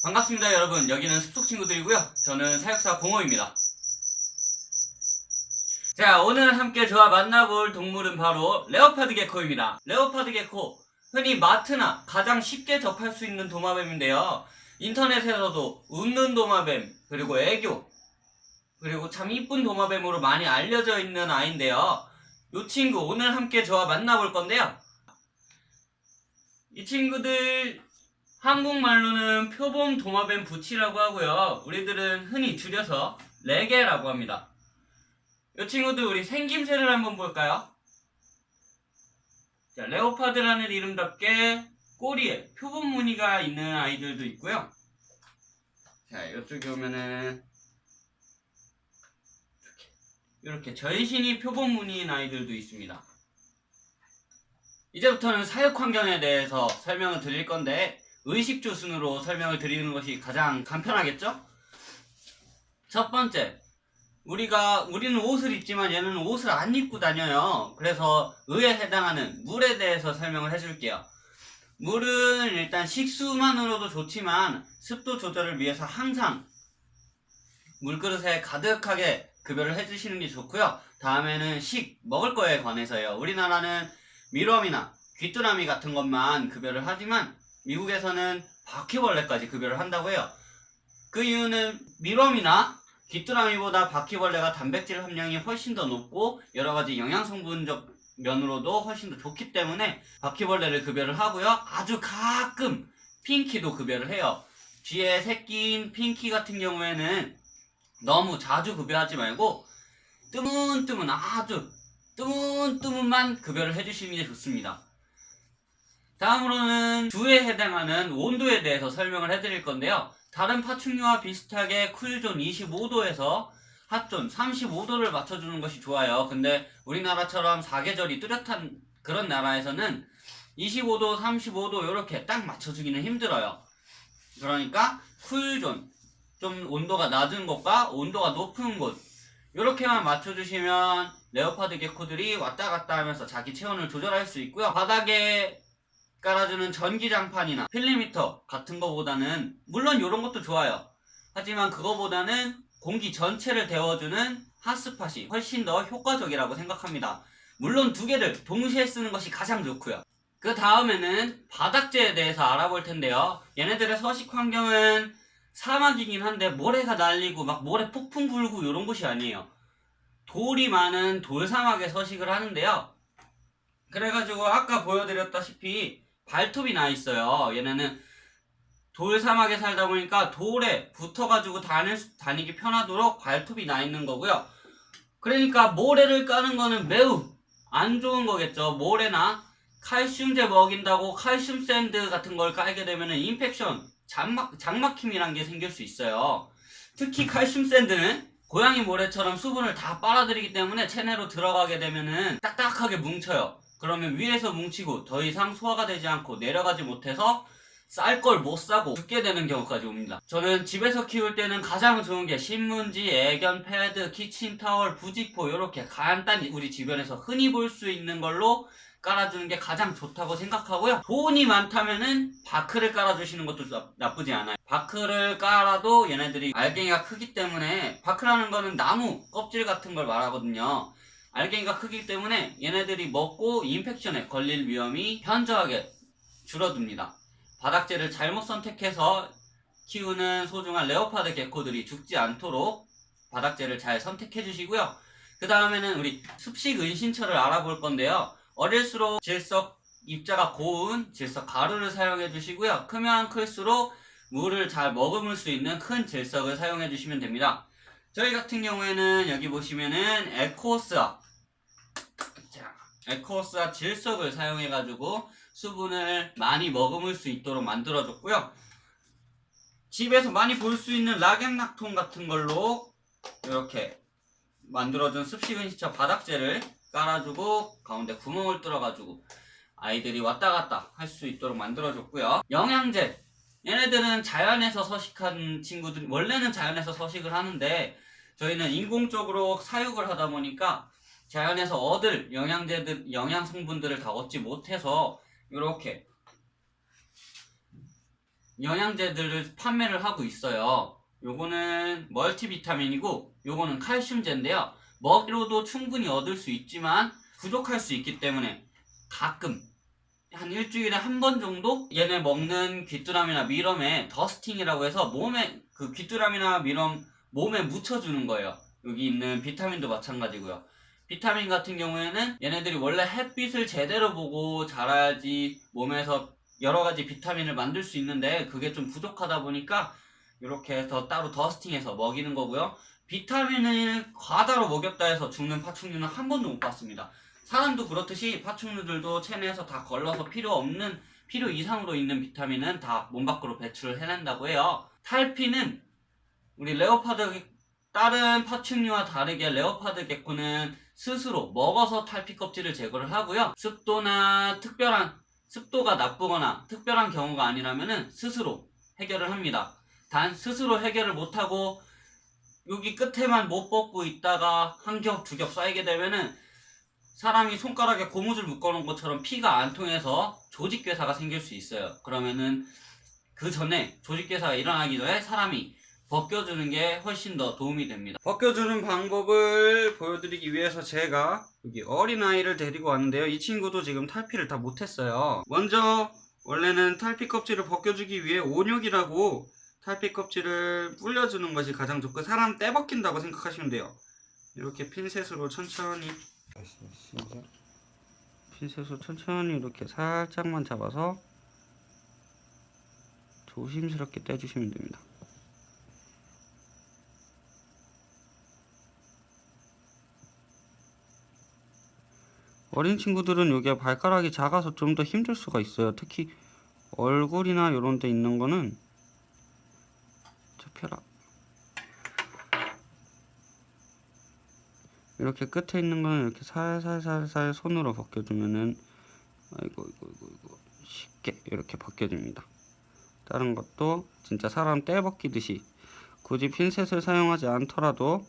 반갑습니다 여러분. 여기는 숲속친구들이고요. 저는 사육사 공호입니다. 자, 오늘 함께 저와 만나볼 동물은 바로 레오파드 게코입니다. 레오파드 게코, 흔히 마트나 가장 쉽게 접할 수 있는 도마뱀인데요. 인터넷에서도 웃는 도마뱀, 그리고 애교, 그리고 참 이쁜 도마뱀으로 많이 알려져 있는 아이인데요. 이 친구 오늘 함께 저와 만나볼 건데요. 이 친구들 한국말로는 표범 도마뱀 부치라고 하고요. 우리들은 흔히 줄여서 레게라고 합니다. 이 친구들 우리 생김새를 한번 볼까요? 자, 레오파드라는 이름답게 꼬리에 표범 무늬가 있는 아이들도 있고요. 자, 이쪽에 오면은 이렇게 전신이 표범 무늬인 아이들도 있습니다. 이제부터는 사육 환경에 대해서 설명을 드릴 건데 의식주 순으로 설명을 드리는 것이 가장 간편하겠죠? 첫 번째, 우리는 옷을 입지만 얘는 옷을 안 입고 다녀요. 그래서 의에 해당하는 물에 대해서 설명을 해줄게요. 물은 일단 식수만으로도 좋지만 습도 조절을 위해서 항상 물그릇에 가득하게 급여를 해주시는 게 좋고요. 다음에는 먹을 거에 관해서요. 우리나라는 밀웜이나 귀뚜라미 같은 것만 급여를 하지만 미국에서는 바퀴벌레까지 급여를 한다고 해요. 그 이유는 밀웜이나 귀뚜라미보다 바퀴벌레가 단백질 함량이 훨씬 더 높고 여러가지 영양성분적 면으로도 훨씬 더 좋기 때문에 바퀴벌레를 급여를 하고요. 아주 가끔 핑키도 급여를 해요. 쥐의 새끼인 핑키 같은 경우에는 너무 자주 급여하지 말고 아주 뜨문뜨문만 급여를 해주시는 게 좋습니다. 다음으로는 주에 해당하는 온도에 대해서 설명을 해드릴 건데요. 다른 파충류와 비슷하게 쿨존 25도에서 핫존 35도를 맞춰주는 것이 좋아요. 근데 우리나라처럼 사계절이 뚜렷한 그런 나라에서는 25도, 35도 이렇게 딱 맞춰주기는 힘들어요. 그러니까 쿨존, 좀 온도가 낮은 곳과 온도가 높은 곳 이렇게만 맞춰주시면 레오파드 게코들이 왔다 갔다 하면서 자기 체온을 조절할 수 있고요. 바닥에 깔아주는 전기장판이나 필리미터 같은 거보다는 물론 이런 것도 좋아요. 하지만 그거보다는 공기 전체를 데워주는 핫스팟이 훨씬 더 효과적이라고 생각합니다. 물론 두 개를 동시에 쓰는 것이 가장 좋고요. 그 다음에는 바닥재에 대해서 알아볼 텐데요. 얘네들의 서식 환경은 사막이긴 한데 모래가 날리고 막 모래 폭풍 불고 이런 곳이 아니에요. 돌이 많은 돌사막에 서식을 하는데요. 그래가지고 아까 보여드렸다시피 발톱이 나 있어요. 얘네는 돌사막에 살다 보니까 돌에 붙어가지고 다니기 편하도록 발톱이 나 있는 거고요. 그러니까 모래를 까는 거는 매우 안 좋은 거겠죠. 모래나 칼슘제 먹인다고 칼슘 샌드 같은 걸 깔게 되면은 인펙션, 장막힘이란 게 생길 수 있어요. 특히 칼슘 샌드는 고양이 모래처럼 수분을 다 빨아들이기 때문에 체내로 들어가게 되면은 딱딱하게 뭉쳐요. 그러면 위에서 뭉치고 더 이상 소화가 되지 않고 내려가지 못해서 쌀 걸 못 사고 죽게 되는 경우까지 옵니다. 저는 집에서 키울 때는 가장 좋은 게 신문지, 애견 패드, 키친타월, 부직포 이렇게 간단히 우리 주변에서 흔히 볼 수 있는 걸로 깔아주는 게 가장 좋다고 생각하고요. 돈이 많다면은 바크를 깔아주시는 것도 나쁘지 않아요. 바크를 깔아도 얘네들이 알갱이가 크기 때문에, 바크라는 거는 나무 껍질 같은 걸 말하거든요. 알갱이가 크기 때문에 얘네들이 먹고 인펙션에 걸릴 위험이 현저하게 줄어듭니다. 바닥재를 잘못 선택해서 키우는 소중한 레오파드 게코들이 죽지 않도록 바닥재를 잘 선택해 주시고요. 그 다음에는 우리 습식 은신처를 알아볼 건데요. 어릴수록 질석 입자가 고운 질석 가루를 사용해 주시고요. 크면 클수록 물을 잘 머금을 수 있는 큰 질석을 사용해 주시면 됩니다. 저희 같은 경우에는 여기 보시면은 에코스아 질석을 사용해 가지고 수분을 많이 머금을 수 있도록 만들어 줬고요. 집에서 많이 볼 수 있는 락앤락통 같은 걸로 이렇게 만들어준 습식은신처 바닥재를 깔아주고 가운데 구멍을 뚫어가지고 아이들이 왔다 갔다 할 수 있도록 만들어줬고요. 영양제, 얘네들은 자연에서 서식한 친구들, 원래는 자연에서 서식을 하는데 저희는 인공적으로 사육을 하다 보니까 자연에서 얻을 영양성분들을 다 얻지 못해서 이렇게 영양제들을 판매를 하고 있어요. 요거는 멀티비타민이고 요거는 칼슘제인데요. 먹이로도 충분히 얻을 수 있지만 부족할 수 있기 때문에 가끔 한 일주일에 한 번 정도 얘네 먹는 귀뚜라미나 미럼에 더스팅이라고 해서 몸에 그 귀뚜라미나 미럼 몸에 묻혀주는 거예요. 여기 있는 비타민도 마찬가지고요. 비타민 같은 경우에는 얘네들이 원래 햇빛을 제대로 보고 자라야지 몸에서 여러가지 비타민을 만들 수 있는데 그게 좀 부족하다 보니까 이렇게 해서 따로 더스팅해서 먹이는 거고요. 비타민을 과다로 먹였다 해서 죽는 파충류는 한 번도 못 봤습니다. 사람도 그렇듯이 파충류들도 체내에서 다 걸러서 필요 이상으로 있는 비타민은 다 몸 밖으로 배출을 해낸다고 해요. 탈피는 우리 다른 파충류와 다르게 레오파드 게코는 스스로 먹어서 탈피 껍질을 제거를 하고요. 습도가 나쁘거나 특별한 경우가 아니라면은 스스로 해결을 합니다. 단 스스로 해결을 못하고 여기 끝에만 못 벗고 있다가 한 겹, 두 겹 쌓이게 되면은 사람이 손가락에 고무줄 묶어놓은 것처럼 피가 안 통해서 조직괴사가 생길 수 있어요. 그러면은 그 전에 조직괴사가 일어나기 전에 사람이 벗겨주는 게 훨씬 더 도움이 됩니다. 벗겨주는 방법을 보여드리기 위해서 제가 여기 어린아이를 데리고 왔는데요. 이 친구도 지금 탈피를 다 못했어요. 먼저 원래는 탈피 껍질을 벗겨주기 위해 온육이라고 탈피 껍질을 불려주는 것이 가장 좋고 사람 떼벗긴다고 생각하시면 돼요. 이렇게 핀셋으로 천천히 이렇게 살짝만 잡아서 조심스럽게 떼주시면 됩니다. 어린 친구들은 여기에 발가락이 작아서 좀 더 힘들 수가 있어요. 특히 얼굴이나 이런 데 있는 거는 접혀라. 이렇게 끝에 있는 거는 이렇게 살살 손으로 벗겨주면은 아이고 쉽게 이렇게 벗겨집니다. 다른 것도 진짜 사람 떼벗기듯이 굳이 핀셋을 사용하지 않더라도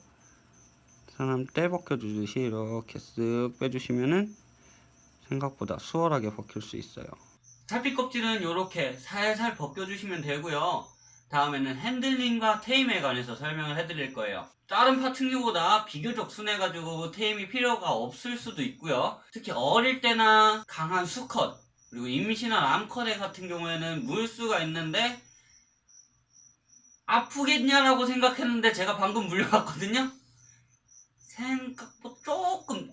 사람 떼벗겨주듯이 이렇게 쓱 빼주시면은 생각보다 수월하게 벗길 수 있어요. 탈피 껍질은 이렇게 살살 벗겨주시면 되고요. 다음에는 핸들링과 테임에 관해서 설명을 해드릴 거예요. 다른 파충류보다 비교적 순해가지고 테임이 필요가 없을 수도 있고요. 특히 어릴 때나 강한 수컷 그리고 임신한 암컷의 같은 경우에는 물수가 있는데 아프겠냐라고 생각했는데 제가 방금 물려봤거든요. 생각보다 조금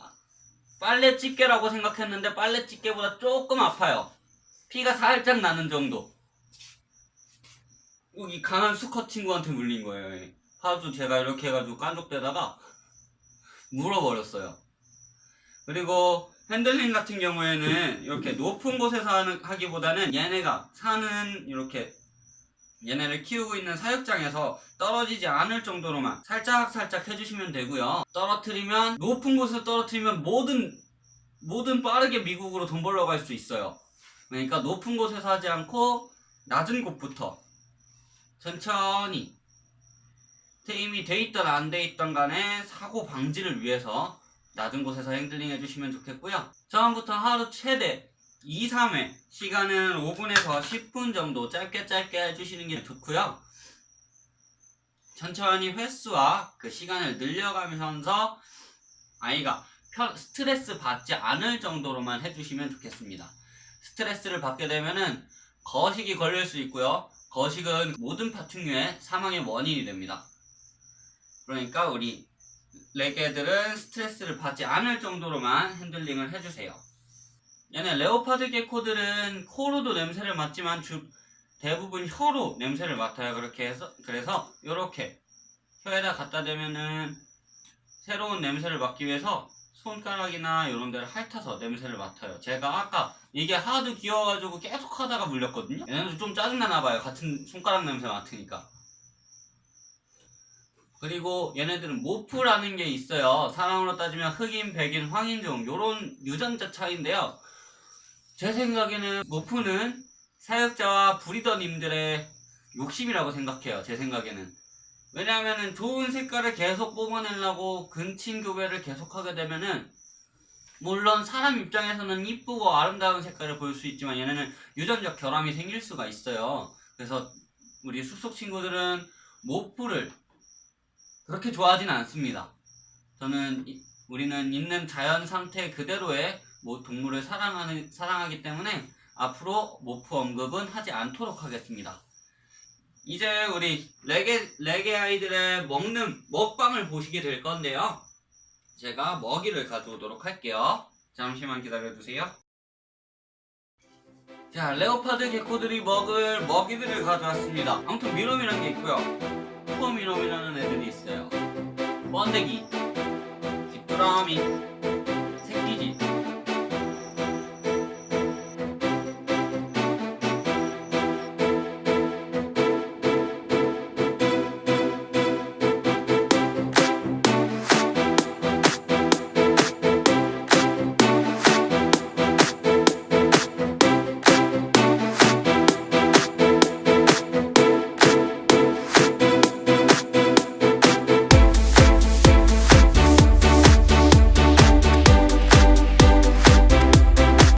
빨래 집게라고 생각했는데 빨래 집게보다 조금 아파요. 피가 살짝 나는 정도. 여기 강한 수컷 친구한테 물린 거예요. 하도 제가 이렇게 해가지고 깐족대다가 물어버렸어요. 그리고 핸들링 같은 경우에는 이렇게 높은 곳에서 하기보다는 얘네가 사는 이렇게 얘네를 키우고 있는 사육장에서 떨어지지 않을 정도로만 살짝 해주시면 되고요. 높은 곳에서 떨어뜨리면 뭐든 빠르게 미국으로 돈 벌러 갈 수 있어요. 그러니까 높은 곳에서 하지 않고 낮은 곳부터 천천히 테임이 돼 있던 안 돼 있던 간에 사고 방지를 위해서 낮은 곳에서 핸들링 해주시면 좋겠고요. 처음부터 하루 최대 2, 3회 시간은 5분에서 10분 정도 짧게 해주시는 게 좋고요. 천천히 횟수와 그 시간을 늘려가면서 아이가 스트레스 받지 않을 정도로만 해주시면 좋겠습니다. 스트레스를 받게 되면은 거식이 걸릴 수 있고요. 거식은 모든 파충류의 사망의 원인이 됩니다. 그러니까 우리 레게들은 스트레스를 받지 않을 정도로만 핸들링을 해주세요. 얘네 레오파드 게코들은 코로도 냄새를 맡지만 대부분 혀로 냄새를 맡아요. 그래서 이렇게 혀에다 갖다 대면은 새로운 냄새를 맡기 위해서 손가락이나 이런 데를 핥아서 냄새를 맡아요. 제가 아까 이게 하도 귀여워가지고 계속 하다가 물렸거든요. 얘네도 좀 짜증나나봐요. 같은 손가락 냄새 맡으니까. 그리고 얘네들은 모프라는 게 있어요. 사람으로 따지면 흑인, 백인, 황인종 요런 유전자 차이인데요. 제 생각에는 모프는 사육자와 브리더님들의 욕심이라고 생각해요. 제 생각에는. 왜냐하면 좋은 색깔을 계속 뽑아내려고 근친 교배를 계속하게 되면은 물론 사람 입장에서는 이쁘고 아름다운 색깔을 볼 수 있지만 얘네는 유전적 결함이 생길 수가 있어요. 그래서 우리 숲속 친구들은 모프를 그렇게 좋아하진 않습니다. 우리는 있는 자연 상태 그대로의 동물을 사랑하기 때문에 앞으로 모프 언급은 하지 않도록 하겠습니다. 이제 우리 레게 아이들의 먹는 먹방을 보시게 될 건데요. 제가 먹이를 가져오도록 할게요. 잠시만 기다려주세요. 자, 레오파드 개코들이 먹을 먹이들을 가져왔습니다. 아무튼 미놈이라는 게 있고요. 슈퍼미놈이라는 애들이 있어요. 번데기, 귀뚜라미, 새끼쥐,